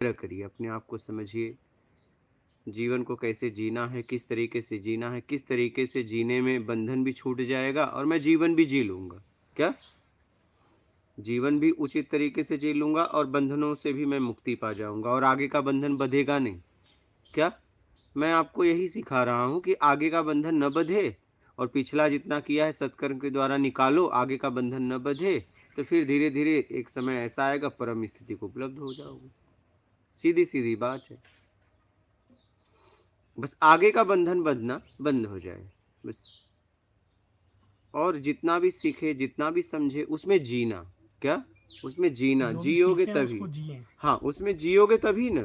करिए, अपने आप को समझिए, जीवन को कैसे जीना है, किस तरीके से जीना है, किस तरीके से जीने में बंधन भी छूट जाएगा और मैं जीवन भी जी लूँगा। क्या? जीवन भी उचित तरीके से जी लूँगा और बंधनों से भी मैं मुक्ति पा जाऊँगा और आगे का बंधन बंधेगा नहीं। क्या? मैं आपको यही सिखा रहा हूँ कि आगे का बंधन न बंधे और पिछला जितना किया है सत्कर्म के द्वारा निकालो, आगे का बंधन न बंधे, तो फिर धीरे-धीरे एक समय ऐसा आएगा परम स्थिति को उपलब्ध हो जाओगे। सीधी-सीधी बात है। बस आगे का बंधन बंधना बंद हो जाए, बस। और जितना भी सीखे, जितना भी समझे, उसमें जीना। क्या? उसमें जीना, जो भी जियोगे सीखे हैं तभी। उसको जिए। हाँ, उसमें जियोगे तभी ना।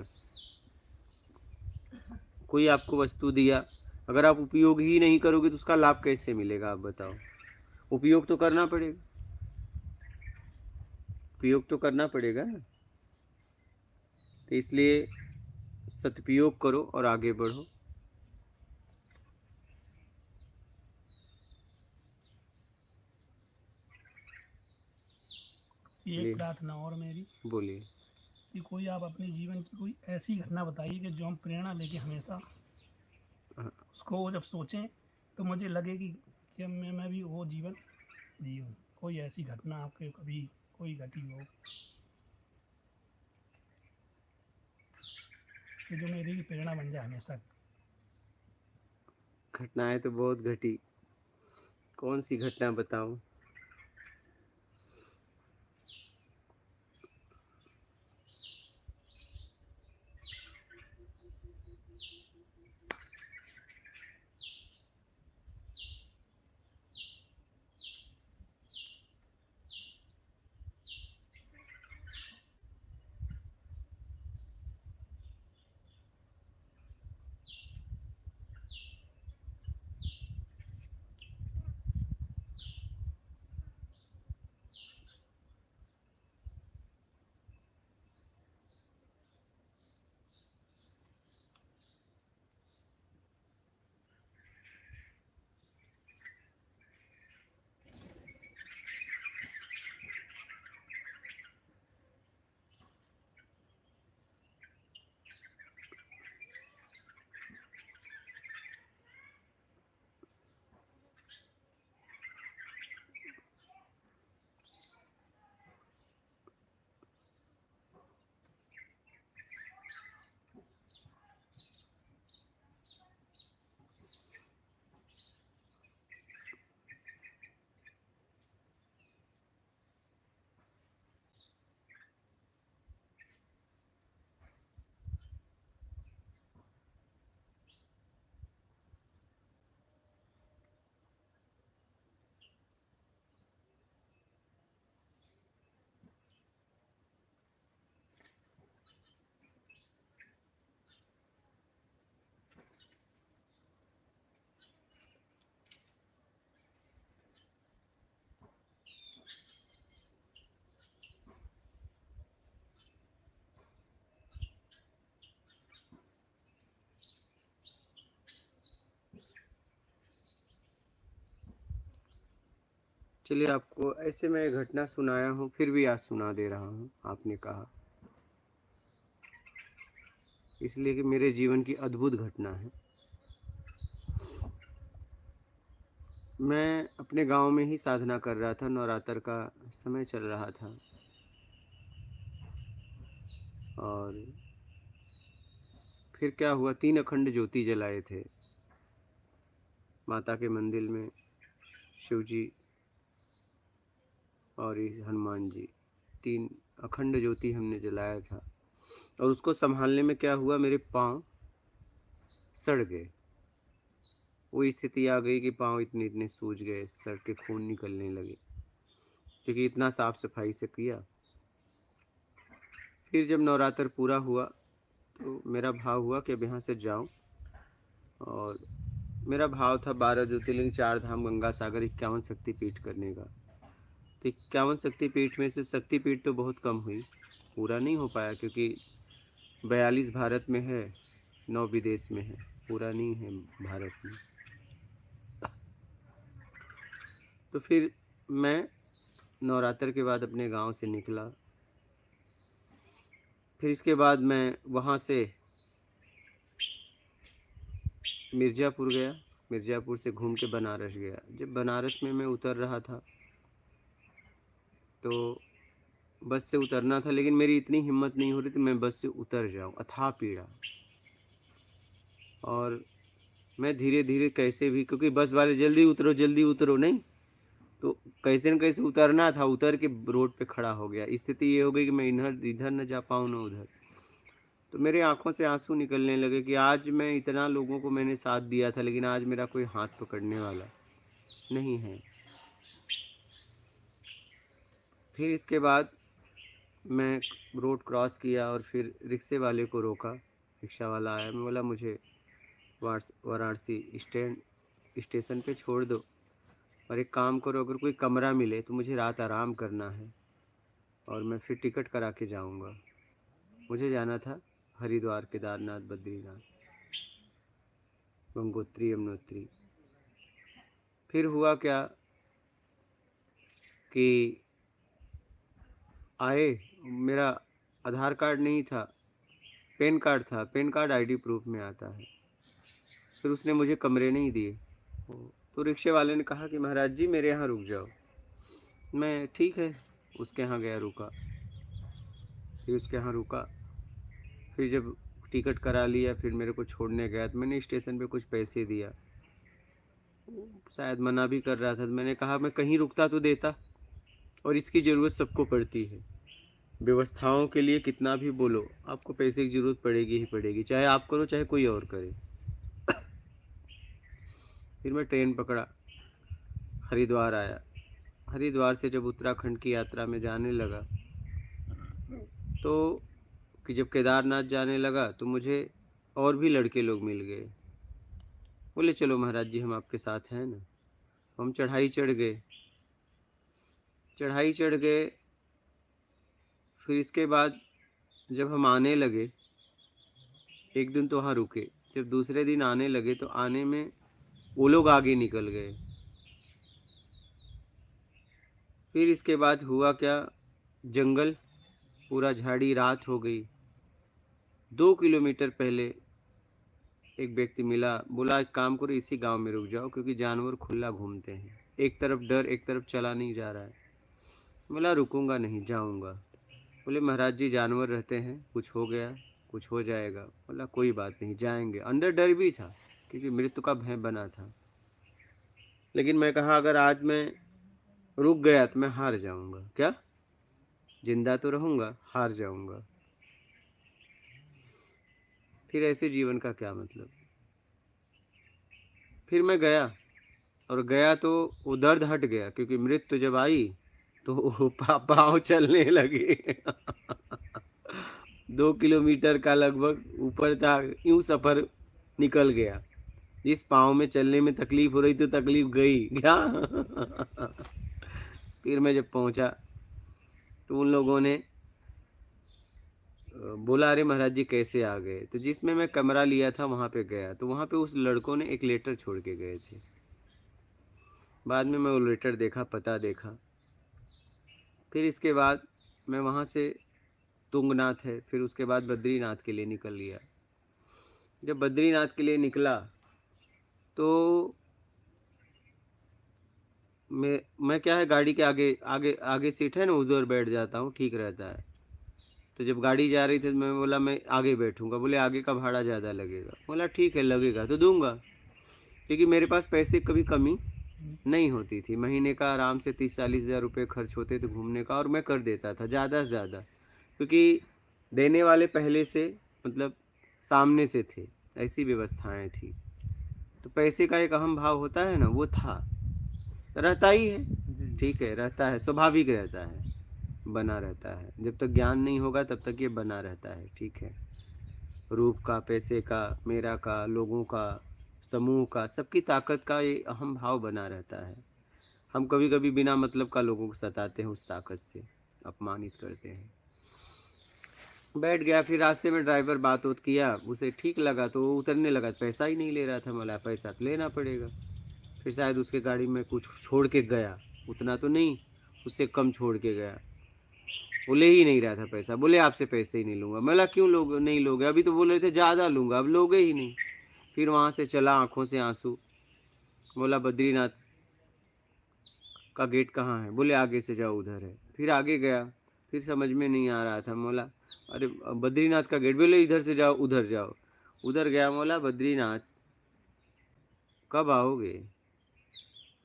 कोई आपको वस्तु दिया, अगर आप उपयोग ही नहीं करोगे तो उसका लाभ कैसे मिलेगा, आप बताओ। उपयोग तो करना पड़ेगा, उपयोग तो करना पड़ेगा ना। तो इसलिए सदुपयोग करो और आगे बढ़ो। एक लिए प्रार्थना और मेरी बोलिए। कि कोई आप अपने जीवन की कोई ऐसी घटना बताइए कि जो हम प्रेरणा लेके हमेशा हाँ, उसको जब सोचें तो मुझे लगे कि अब मैं भी वो जीवन जीऊँ। कोई ऐसी घटना आपके कभी कोई घटी हो कि जो मेरी भी प्रेरणा बन जाए हमेशा। घटनाएं तो बहुत घटी, कौन सी घटना बताऊं। चलिए, आपको ऐसे मैं घटना सुनाया हूँ, फिर भी आज सुना दे रहा हूँ। आपने कहा इसलिए कि मेरे जीवन की अद्भुत घटना है। मैं अपने गांव में ही साधना कर रहा था, नवरात्र का समय चल रहा था और फिर क्या हुआ, 3 अखंड ज्योति जलाए थे माता के मंदिर में, शिव जी और हनुमान जी। 3 अखंड ज्योति हमने जलाया था और उसको संभालने में क्या हुआ, मेरे पाँव सड़ गए। वो स्थिति आ गई कि पाँव इतने इतने सूज गए, सड़ के खून निकलने लगे, क्योंकि इतना साफ सफाई से किया। फिर जब नवरात्र पूरा हुआ तो मेरा भाव हुआ कि अब यहाँ से जाऊँ, और मेरा भाव था 12 ज्योतिर्लिंग, 4 धाम, गंगा सागर, 51 शक्तिपीठ करने का। तो 51 शक्तिपीठ में से शक्तिपीठ तो बहुत कम हुई, पूरा नहीं हो पाया, क्योंकि 42 भारत में है, 9 विदेश में है, पूरा नहीं है भारत में। तो फिर मैं नवरात्र के बाद अपने गांव से निकला फिर इसके बाद मैं वहाँ से मिर्ज़ापुर गया, मिर्ज़ापुर से घूम के बनारस गया। जब बनारस में मैं उतर रहा था तो बस से उतरना था, लेकिन मेरी इतनी हिम्मत नहीं हो रही थी मैं बस से उतर जाऊँ, अथाह पीड़ा। और मैं धीरे धीरे कैसे भी, क्योंकि बस वाले जल्दी उतरो नहीं, तो कैसे न कैसे उतरना था, उतर के रोड पे खड़ा हो गया। स्थिति ये हो गई कि मैं इधर इधर न जा पाऊँ न उधर। तो मेरे आंखों से आंसू निकलने लगे कि आज मैं इतना लोगों को मैंने साथ दिया था, लेकिन आज मेरा कोई हाथ पकड़ने वाला नहीं है। फिर इसके बाद मैं रोड क्रॉस किया और फिर रिक्शे वाले को रोका। रिक्शा वाला आया, मैं बोला मुझे वाराणसी स्टेशन पे छोड़ दो, और एक काम करो, अगर कोई कमरा मिले तो मुझे रात आराम करना है और मैं फिर टिकट करा के जाऊंगा। मुझे जाना था हरिद्वार, केदारनाथ, बद्रीनाथ, गंगोत्री, यमुनोत्री। फिर हुआ क्या कि आए, मेरा आधार कार्ड नहीं था, पैन कार्ड था। पैन कार्ड आईडी प्रूफ में आता है। फिर उसने मुझे कमरे नहीं दिए। तो रिक्शे वाले ने कहा कि महाराज जी मेरे यहाँ रुक जाओ। मैं ठीक है उसके यहाँ गया, रुका। फिर उसके यहाँ रुका, फिर जब टिकट करा लिया, फिर मेरे को छोड़ने गया तो मैंने स्टेशन पे कुछ पैसे दिया। शायद मना भी कर रहा था, तो मैंने कहा मैं कहीं रुकता तो देता, और इसकी ज़रूरत सबको पड़ती है। व्यवस्थाओं के लिए कितना भी बोलो, आपको पैसे की ज़रूरत पड़ेगी ही पड़ेगी, चाहे आप करो चाहे कोई और करे। फिर मैं ट्रेन पकड़ा, हरिद्वार आया। हरिद्वार से जब उत्तराखंड की यात्रा में जाने लगा, तो कि जब केदारनाथ जाने लगा तो मुझे और भी लड़के लोग मिल गए। बोले चलो महाराज जी हम आपके साथ हैं ना। हम चढ़ाई चढ़ गए, चढ़ाई चढ़ गए। फिर इसके बाद जब हम आने लगे, एक दिन तो वहाँ रुके, जब दूसरे दिन आने लगे तो आने में वो लोग आगे निकल गए। फिर इसके बाद हुआ क्या, जंगल पूरा झाड़ी, रात हो गई। 2 किलोमीटर पहले एक व्यक्ति मिला, बोला एक काम करो इसी गांव में रुक जाओ, क्योंकि जानवर खुला घूमते हैं। एक तरफ डर, एक तरफ चला नहीं जा रहा है। बोला रुकूंगा नहीं, जाऊंगा। बोले महाराज जी जानवर रहते हैं, कुछ हो गया कुछ हो जाएगा। बोला कोई बात नहीं, जाएंगे। अंदर डर भी था क्योंकि मृत्यु का भय बना था, लेकिन मैं कहा अगर आज मैं रुक गया तो मैं हार जाऊंगा। क्या, जिंदा तो रहूंगा, हार जाऊंगा। फिर ऐसे जीवन का क्या मतलब। फिर मैं गया, और गया तो वो दर्द हट गया, क्योंकि मृत्यु जब आई तो पाँव चलने लगे। 2 किलोमीटर का लगभग ऊपर था, यूं सफर निकल गया। इस पाँव में चलने में तकलीफ हो रही तो तकलीफ गई क्या। फिर मैं जब पहुंचा तो उन लोगों ने बोला अरे महाराज जी कैसे आ गए। तो जिसमें मैं कमरा लिया था वहाँ पे गया, तो वहाँ पे उस लड़कों ने एक लेटर छोड़ के गए थे। बाद में मैं वो लेटर देखा, पता देखा। फिर इसके बाद मैं वहाँ से, तुंगनाथ है, फिर उसके बाद बद्रीनाथ के लिए निकल लिया। जब बद्रीनाथ के लिए निकला तो मैं क्या है, गाड़ी के आगे आगे आगे सीट है ना, उधर बैठ जाता हूँ, ठीक रहता है। तो जब गाड़ी जा रही थी तो मैं बोला मैं आगे बैठूंगा। बोले आगे का भाड़ा ज़्यादा लगेगा। बोला ठीक है लगेगा तो दूंगा, क्योंकि मेरे पास पैसे कभी कमी नहीं होती थी। महीने का आराम से 30-40 हज़ार रुपये खर्च होते थे घूमने का, और मैं कर देता था ज़्यादा से ज़्यादा, क्योंकि देने वाले पहले से मतलब सामने से थे, ऐसी व्यवस्थाएं थी। तो पैसे का एक अहम भाव होता है ना, वो था, रहता ही है, ठीक है, रहता है, स्वाभाविक रहता है, बना रहता है। जब तक ज्ञान नहीं होगा तब तक ये बना रहता है, ठीक है। रूप का, पैसे का, मेरा का, लोगों का, समूह का, सबकी ताकत का ये अहम भाव बना रहता है। हम कभी कभी बिना मतलब का लोगों को सताते हैं, उस ताकत से अपमानित करते हैं। बैठ गया, फिर रास्ते में ड्राइवर बात उत किया, उसे ठीक लगा तो वो उतरने लगा। पैसा ही नहीं ले रहा था, मला पैसा तो लेना पड़ेगा। फिर शायद उसके गाड़ी में कुछ छोड़ के गया, उतना तो नहीं, उससे कम छोड़ के गया। वो ले ही नहीं रहा था पैसा। बोले आपसे पैसे ही नहीं लूँगा। मैं बोला क्यों लोग नहीं लोगे, अभी तो बोल रहे थे ज़्यादा लूँगा, अब लोगे ही नहीं। फिर वहाँ से चला आँखों से आंसू। बोला बद्रीनाथ का गेट कहाँ है? बोले आगे से जाओ उधर है। फिर आगे गया, फिर समझ में नहीं आ रहा था। बोला अरे बद्रीनाथ का गेट, बोले इधर से जाओ उधर जाओ। उधर गया, बोला बद्रीनाथ कब आओगे?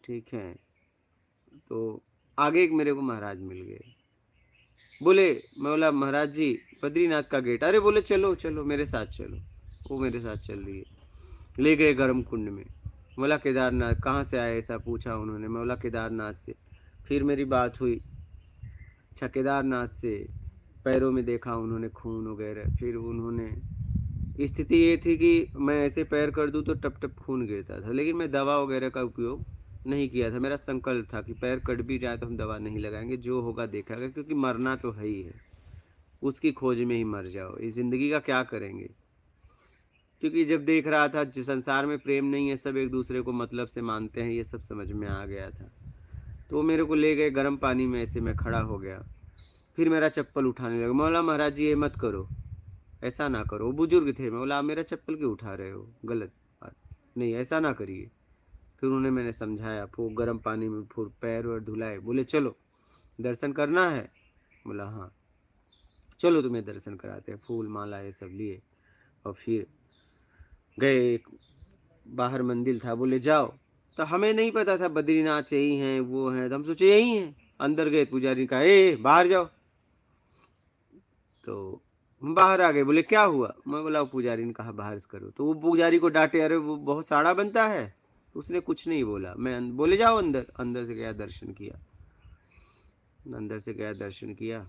ठीक है। तो आगे एक मेरे को महाराज मिल गए। बोले, मैं बोला महाराज जी बद्रीनाथ का गेट। अरे बोले चलो चलो मेरे साथ चलो। वो मेरे साथ चल रही है। ले गए गर्म कुंड में। बोला केदारनाथ कहाँ से आए, ऐसा पूछा उन्होंने। मैं बोला केदारनाथ से। फिर मेरी बात हुई। अच्छा केदारनाथ से। पैरों में देखा उन्होंने खून वगैरह। फिर उन्होंने, स्थिति ये थी कि मैं ऐसे पैर कर दूं तो टप टप खून गिरता था, लेकिन मैं दवा वगैरह का उपयोग नहीं किया था। मेरा संकल्प था कि पैर कट भी जाए तो हम दवा नहीं लगाएंगे, जो होगा देखेगा, क्योंकि मरना तो है ही है, उसकी खोज में ही मर जाओ, इस ज़िंदगी का क्या करेंगे। क्योंकि जब देख रहा था जो संसार में प्रेम नहीं है, सब एक दूसरे को मतलब से मानते हैं, ये सब समझ में आ गया था। तो वो मेरे को ले गए गर्म पानी में, ऐसे मैं खड़ा हो गया। फिर मेरा चप्पल उठाने लगा। बोला महाराज जी ये मत करो, ऐसा ना करो। वो बुजुर्ग थे। मैं बोला आप मेरा चप्पल क्यों उठा रहे हो, गलत बात, नहीं ऐसा ना करिए। फिर उन्हें मैंने समझाया। फिर गर्म पानी में फिर पैर और धुलाए। बोले चलो दर्शन करना है। बोला हाँ चलो तुम्हें दर्शन कराते हैं। फूल माला ये सब लिए और फिर गए। एक बाहर मंदिर था। बोले जाओ। तो हमें नहीं पता था बद्रीनाथ यही हैं वो हैं, तो हम सोचे यही हैं। अंदर गए, पुजारी कहा ए बाहर जाओ। तो हम बाहर आ गए। बोले क्या हुआ? मैं बोला वो पुजारी ने कहा बाहर से करो। तो वो पुजारी को डांटे, अरे वो बहुत साड़ा बनता है। तो उसने कुछ नहीं बोला। मैं बोले जाओ अंदर। अंदर से गया, दर्शन किया। अंदर से गया, दर्शन किया।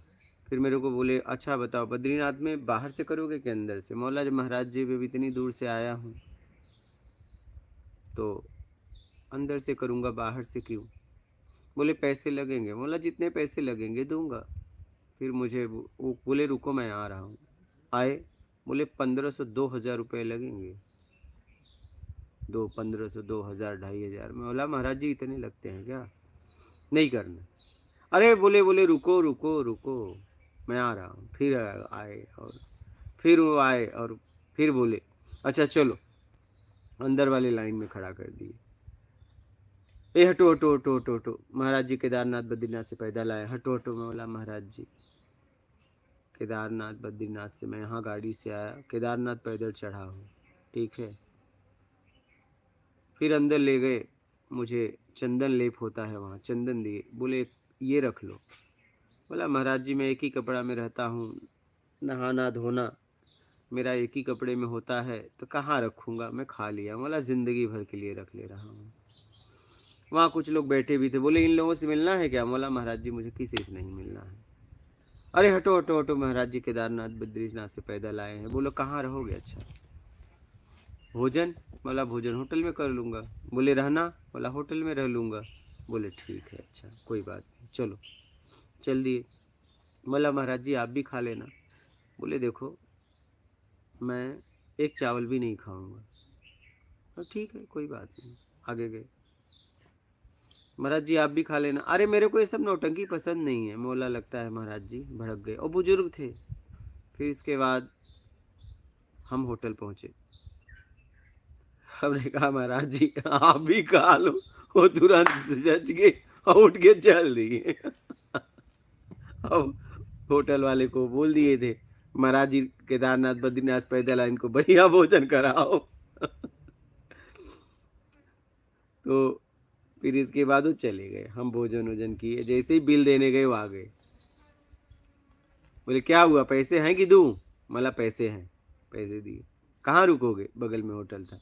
फिर मेरे को बोले अच्छा बताओ बद्रीनाथ में बाहर से करोगे कि अंदर से? मौला जब महाराज जी भी इतनी दूर से आया हूँ तो अंदर से करूँगा, बाहर से क्यों? बोले पैसे लगेंगे। बोला जितने पैसे लगेंगे दूंगा। फिर मुझे वो बोले रुको मैं आ रहा हूँ। आए। बोले 1500 2000 रुपये लगेंगे। 1500 2000 2500। मैं बोला महाराज जी इतने लगते हैं क्या? नहीं करना। अरे बोले बोले रुको रुको रुको मैं आ रहा हूँ। फिर आए और फिर वो आए और फिर बोले अच्छा चलो। अंदर वाले लाइन में खड़ा कर दिए। ए हटो हटो हटो हटो हटो, महाराज जी केदारनाथ बद्रीनाथ से पैदल आए। हटो हटो। मैं बोला महाराज जी केदारनाथ बद्रीनाथ से मैं यहाँ गाड़ी से आया, केदारनाथ पैदल चढ़ा हूँ, ठीक है। फिर अंदर ले गए। मुझे चंदन लेप होता है वहाँ, चंदन दिए। बोले ये रख लो। बोला महाराज जी मैं एक ही कपड़ा में रहता हूँ, नहाना धोना मेरा एक ही कपड़े में होता है, तो कहाँ रखूँगा, मैं खा लिया। बोला ज़िंदगी भर के लिए रख ले रहा हूँ। वहाँ कुछ लोग बैठे भी थे। बोले इन लोगों से मिलना है क्या? बोला महाराज जी मुझे किसी से नहीं मिलना है। अरे हटो हटो हटो, महाराज जी केदारनाथ बद्रीनाथ से पैदल आए हैं। बोलो कहाँ रहोगे? अच्छा भोजन? बोला भोजन होटल में कर लूँगा। बोले रहना? बोला होटल में रह लूँगा। बोले ठीक है अच्छा कोई बात नहीं चलो। चल दिए। बोला महाराज जी आप भी खा लेना। बोले देखो मैं एक चावल भी नहीं खाऊंगा। तो ठीक है कोई बात नहीं। आगे गए। महाराज जी आप भी खा लेना। अरे मेरे को ये सब नौटंकी पसंद नहीं है। मोला लगता है महाराज जी भड़क गए और बुजुर्ग थे। फिर इसके बाद हम होटल पहुंचे। हमने कहा महाराज जी आप भी खा लो। वो तुरंत जच गए और उठ के चल दिए। अब होटल वाले को बोल दिए थे महाराज जी केदारनाथ बद्रीनाथ पैदल आए, इनको बढ़िया भोजन कराओ। तो फिर इसके बाद वो चले गए। हम भोजन वोजन किए। जैसे ही बिल देने गए वो आ गए। बोले क्या हुआ, पैसे हैं कि दूं? मला पैसे हैं। पैसे दिए। कहाँ रुकोगे? बगल में होटल था।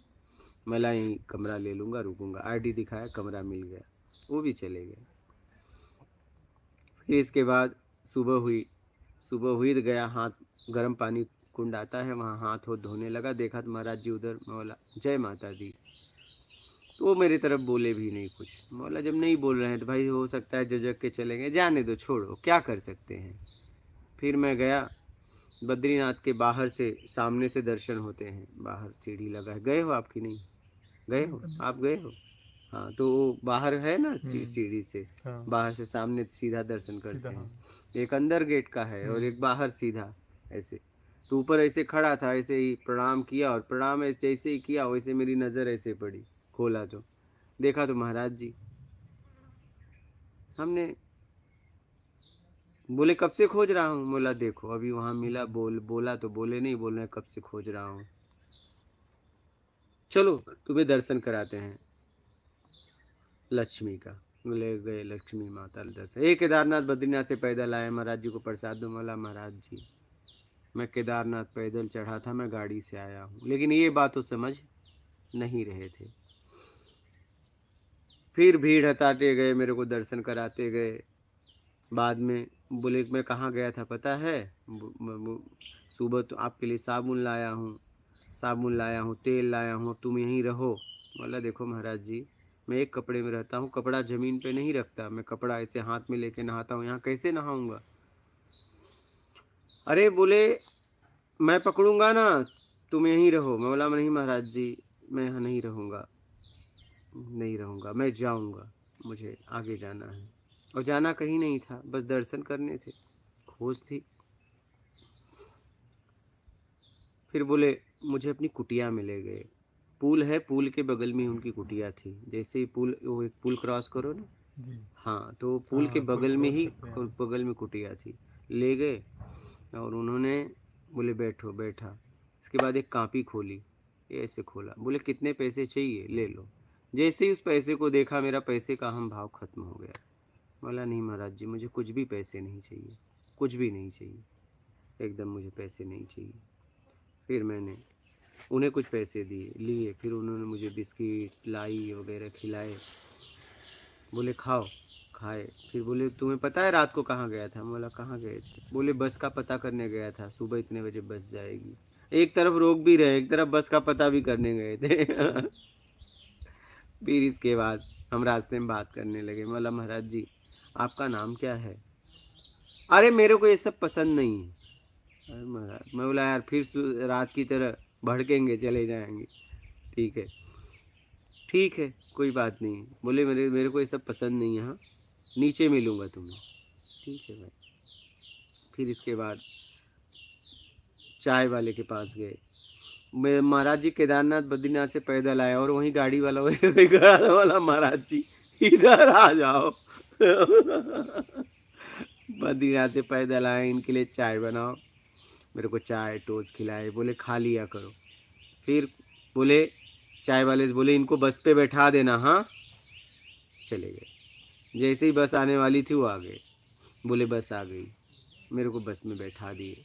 मला यहीं कमरा ले लूँगा, रुकूंगा। आईडी दिखाया, कमरा मिल गया। वो भी चले गए। फिर इसके बाद सुबह हुई। सुबह हुई तो गया, हाथ गर्म पानी कुंड आता है वहाँ, हाथ हो धोने लगा। देखा तो महाराज जी उधर। मैं बोला जय माता दी। तो वो मेरी तरफ बोले भी नहीं कुछ। मैं बोला जब नहीं बोल रहे हैं तो भाई हो सकता है झिझक के चलेंगे, जाने दो छोड़ो क्या कर सकते हैं। फिर मैं गया। बद्रीनाथ के बाहर से सामने से दर्शन होते हैं। बाहर सीढ़ी लगा है। गए हो आपकी? नहीं गए हो? आप गए हो? हाँ तो वो बाहर है ना सीढ़ी से हाँ। बाहर से सामने सीधा दर्शन करते सीधा, हैं। हाँ। एक अंदर गेट का है और एक बाहर सीधा ऐसे। तो ऊपर ऐसे खड़ा था, ऐसे ही प्रणाम किया, और प्रणाम जैसे ही किया वैसे मेरी नज़र ऐसे पड़ी। खोला तो देखा तो महाराज जी सामने। बोले कब से खोज रहा हूँ? बोला देखो अभी वहाँ मिला, बोला तो बोले नहीं, बोल रहे कब से खोज रहा हूँ, चलो तुम्हें दर्शन कराते हैं लक्ष्मी का। ले गए लक्ष्मी माता दर्शन। एक केदारनाथ बद्रीनाथ से पैदल आए, महाराज जी को प्रसाद दूँ। बोला महाराज जी मैं केदारनाथ पैदल चढ़ा था, मैं गाड़ी से आया हूँ। लेकिन ये बात तो समझ नहीं रहे थे। फिर भीड़ हटाते गए, मेरे को दर्शन कराते गए। बाद में बोले मैं कहाँ गया था पता है? सुबह तो आपके लिए साबुन लाया हूँ, साबुन लाया हूँ, तेल लाया हूँ, तुम यहीं रहो। बोला देखो महाराज जी मैं एक कपड़े में रहता हूँ, कपड़ा ज़मीन पे नहीं रखता, मैं कपड़ा ऐसे हाथ में लेके नहाता हूँ, यहाँ कैसे नहाऊंगा? अरे बोले मैं पकड़ूंगा ना, तुम यहीं रहो। मैं बोला नहीं महाराज जी मैं यहाँ नहीं रहूँगा, नहीं रहूँगा, मैं जाऊँगा, मुझे आगे जाना है। और जाना कहीं नहीं था, बस दर्शन करने थे, खोज थी। फिर बोले मुझे अपनी कुटिया में ले गए। पुल है, पुल के बगल में उनकी कुटिया थी। जैसे ही पुल, वो एक पुल क्रॉस करो ना, जी। हाँ तो पुल के बगल में ही, बगल में कुटिया थी। ले गए और उन्होंने बोले बैठो, बैठा। इसके बाद एक कापी खोली, ये ऐसे खोला, बोले कितने पैसे चाहिए ले लो। जैसे ही उस पैसे को देखा मेरा पैसे का हम भाव खत्म हो गया। बोला नहीं महाराज जी मुझे कुछ भी पैसे नहीं चाहिए, कुछ भी नहीं चाहिए, एकदम मुझे पैसे नहीं चाहिए। फिर मैंने उन्हें कुछ पैसे दिए, लिए। फिर उन्होंने मुझे बिस्किट लाई वगैरह खिलाए। बोले खाओ, खाए। फिर बोले तुम्हें पता है रात को कहाँ गया था? बोला कहाँ गए थे? बोले बस का पता करने गया था, सुबह इतने बजे बस जाएगी। एक तरफ रोक भी रहे, एक तरफ बस का पता भी करने गए थे। फिर इसके बाद हम रास्ते में बात करने लगे। बोला महाराज जी आपका नाम क्या है? अरे मेरे को ये सब पसंद नहीं है। अरे महाराज, मैं बोला यार फिर रात की तरह भड़केंगे चले जाएंगे। ठीक है, ठीक है, कोई बात नहीं। बोले मेरे मेरे को ये सब पसंद नहीं है, हाँ नीचे मिलूंगा तुम्हें। ठीक है भाई। फिर इसके बाद चाय वाले के पास गए। मैं महाराज जी केदारनाथ बद्रीनाथ से पैदल आए और वहीं गाड़ी वाला वही गाड़ी वाला महाराज जी इधर आ जाओ। बद्रीनाथ से पैदल आए, इनके लिए चाय बनाओ। मेरे को चाय टोस्ट खिलाए, बोले खा लिया करो। फिर बोले चाय वाले से बोले इनको बस पे बैठा देना, हाँ। चले गए। जैसे ही बस आने वाली थी वो आ गए। बोले बस आ गई, मेरे को बस में बैठा दिए।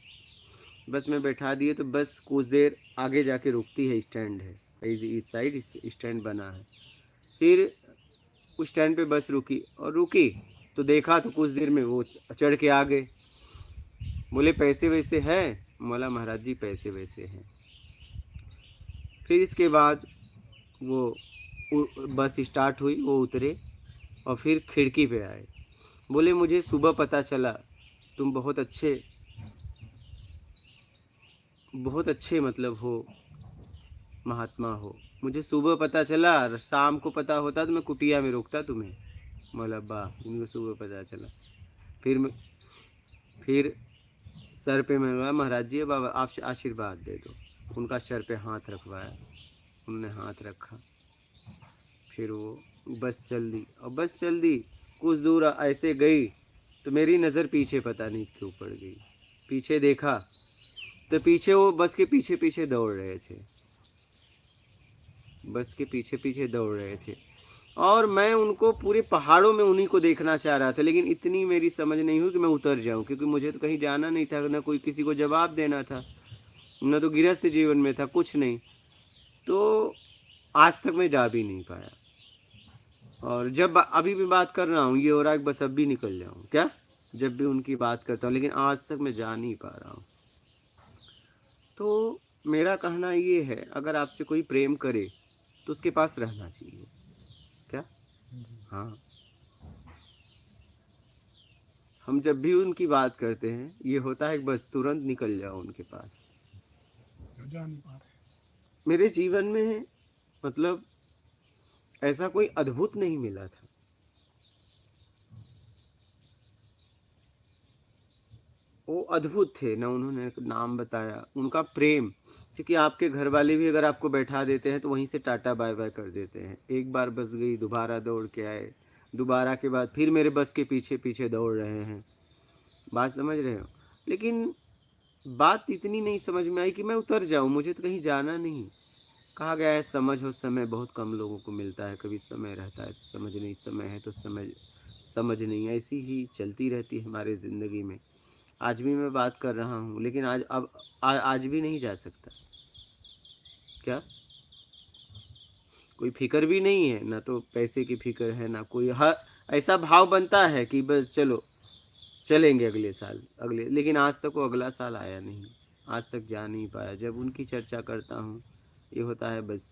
बस में बैठा दिए तो बस कुछ देर आगे जाके रुकती है, स्टैंड है इस साइड, इस स्टैंड बना है। फिर उस स्टैंड पे बस रुकी, और रुकी तो देखा तो कुछ देर में वो चढ़ के आ गए। बोले पैसे वैसे हैं? बोला महाराज जी पैसे वैसे हैं। फिर इसके बाद वो बस स्टार्ट हुई, वो उतरे और फिर खिड़की पे आए। बोले मुझे सुबह पता चला तुम बहुत अच्छे मतलब हो, महात्मा हो। मुझे सुबह पता चला, शाम को पता होता तो मैं कुटिया में रोकता तुम्हें। बोला वाह, इनको सुबह पता चला। फिर फिर सर पे मैं बोला महाराज जी बाबा आप आशीर्वाद दे दो। उनका सर पे हाथ रखवाया, उन्होंने हाथ रखा। फिर वो बस चल दी, और बस चल दी कुछ दूर ऐसे गई तो मेरी नज़र पीछे पता नहीं क्यों पड़ गई। पीछे देखा तो पीछे वो बस के पीछे पीछे दौड़ रहे थे, बस के पीछे पीछे दौड़ रहे थे। और मैं उनको पूरे पहाड़ों में उन्हीं को देखना चाह रहा था, लेकिन इतनी मेरी समझ नहीं हुई कि मैं उतर जाऊं, क्योंकि मुझे तो कहीं जाना नहीं था, ना कोई किसी को जवाब देना था, न तो गृहस्थ जीवन में था, कुछ नहीं। तो आज तक मैं जा भी नहीं पाया। और जब अभी भी बात कर रहा हूँ ये हो रहा है कि बस अब भी निकल जाऊँ क्या, जब भी उनकी बात करता हूँ, लेकिन आज तक मैं जा नहीं पा रहा हूँ। तो मेरा कहना ये है अगर आपसे कोई प्रेम करे तो उसके पास रहना चाहिए क्या। हाँ, हम जब भी उनकी बात करते हैं ये होता है कि बस तुरंत निकल जाओ उनके पास। जा नहीं पा रहे। मेरे जीवन में मतलब ऐसा कोई अद्भुत नहीं मिला था। वो अद्भुत थे ना, उन्होंने नाम बताया उनका प्रेम, क्योंकि आपके घर वाले भी अगर आपको बैठा देते हैं तो वहीं से टाटा बाय बाय कर देते हैं। एक बार बस गई, दोबारा दौड़ के आए, दोबारा के बाद फिर मेरे बस के पीछे पीछे दौड़ रहे हैं। बात समझ रहे हो? लेकिन बात इतनी नहीं समझ में आई कि मैं उतर जाऊं, मुझे तो कहीं जाना नहीं। कहा गया है समझ और समय बहुत कम लोगों को मिलता है, कभी समय रहता है तो समझ नहीं, समय है तो समझ नहीं, ऐसी ही चलती रहती है हमारे ज़िंदगी में। आज भी मैं बात कर रहा हूँ, लेकिन आज भी नहीं जा सकता। क्या? कोई फिक्र भी नहीं है, ना तो पैसे की फिक्र है, ना कोई हर ऐसा भाव बनता है कि बस चलो चलेंगे अगले साल, अगले, लेकिन आज तक वो अगला साल आया नहीं, आज तक जा नहीं पाया। जब उनकी चर्चा करता हूँ ये होता है बस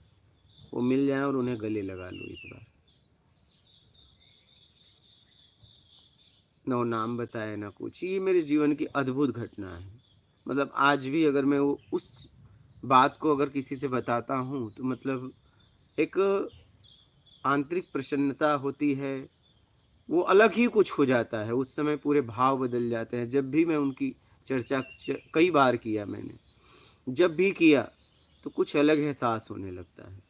वो मिल जाए और उन्हें गले लगा लो इस बार। ना वो नाम बताए ना कुछ, ये मेरे जीवन की अद्भुत घटना है। मतलब आज भी अगर मैं वो उस बात को अगर किसी से बताता हूँ तो मतलब एक आंतरिक प्रसन्नता होती है, वो अलग ही कुछ हो जाता है। उस समय पूरे भाव बदल जाते हैं। जब भी मैं उनकी चर्चा कई बार किया मैंने, जब भी किया तो कुछ अलग एहसास होने लगता है।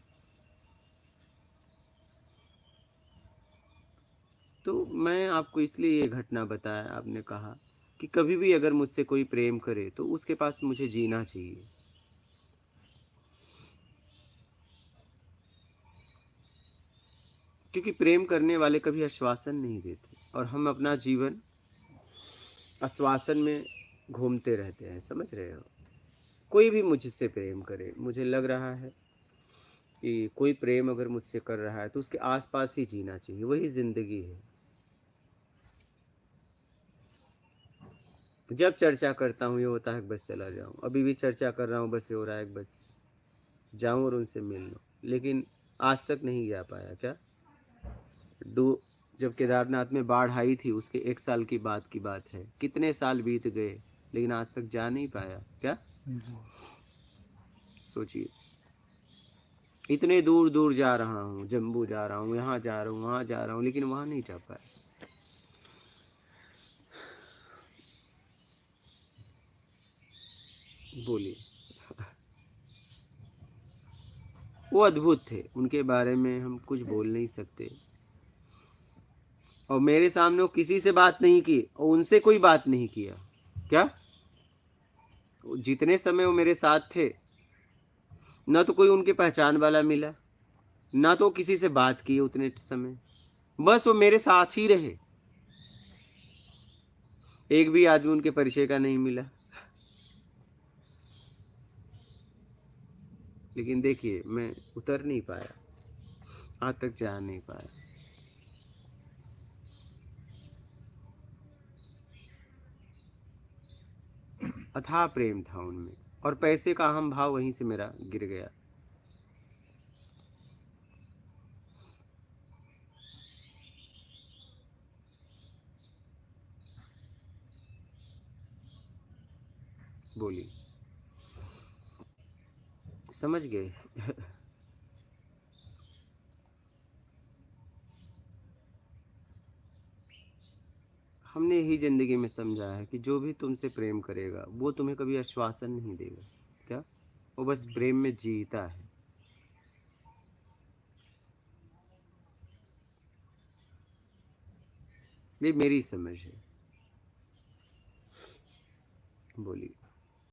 तो मैं आपको इसलिए ये घटना बताया, आपने कहा कि कभी भी अगर मुझसे कोई प्रेम करे तो उसके पास मुझे जीना चाहिए। क्योंकि प्रेम करने वाले कभी आश्वासन नहीं देते और हम अपना जीवन आश्वासन में घूमते रहते हैं। समझ रहे हो? कोई भी मुझसे प्रेम करे, मुझे लग रहा है कि कोई प्रेम अगर मुझसे कर रहा है तो उसके आसपास ही जीना चाहिए, वही ज़िंदगी है। जब चर्चा करता हूँ ये होता है कि बस चला जाऊँ, अभी भी चर्चा कर रहा हूँ, बस ये हो रहा है कि बस जाऊँ और उनसे मिल लूँ, लेकिन आज तक नहीं जा पाया। क्या? डू जब केदारनाथ में बाढ़ आई थी उसके 1 साल की बात है, कितने साल बीत गए लेकिन आज तक जा नहीं पाया। क्या? सोचिए, इतने दूर दूर जा रहा हूँ, जम्मू जा रहा हूँ, यहाँ जा रहा हूँ, वहाँ जा रहा हूँ, लेकिन वहाँ नहीं जा पाया। बोलिए। वो अद्भुत थे, उनके बारे में हम कुछ बोल नहीं सकते। और मेरे सामने वो किसी से बात नहीं की और उनसे कोई बात नहीं किया। क्या? जितने समय वो मेरे साथ थे ना तो कोई उनके पहचान वाला मिला, ना तो किसी से बात की उतने समय, बस वो मेरे साथ ही रहे। एक भी आदमी उनके परिचय का नहीं मिला। लेकिन देखिए मैं उतर नहीं पाया, आज तक जा नहीं पाया। अथाह प्रेम था उनमें और पैसे का अहम भाव वहीं से मेरा गिर गया। बोलिए। समझ गए? हमने यही जिंदगी में समझा है कि जो भी तुमसे प्रेम करेगा वो तुम्हें कभी आश्वासन नहीं देगा। क्या? वो बस प्रेम में जीता है। ये मेरी समझ है। बोलिए।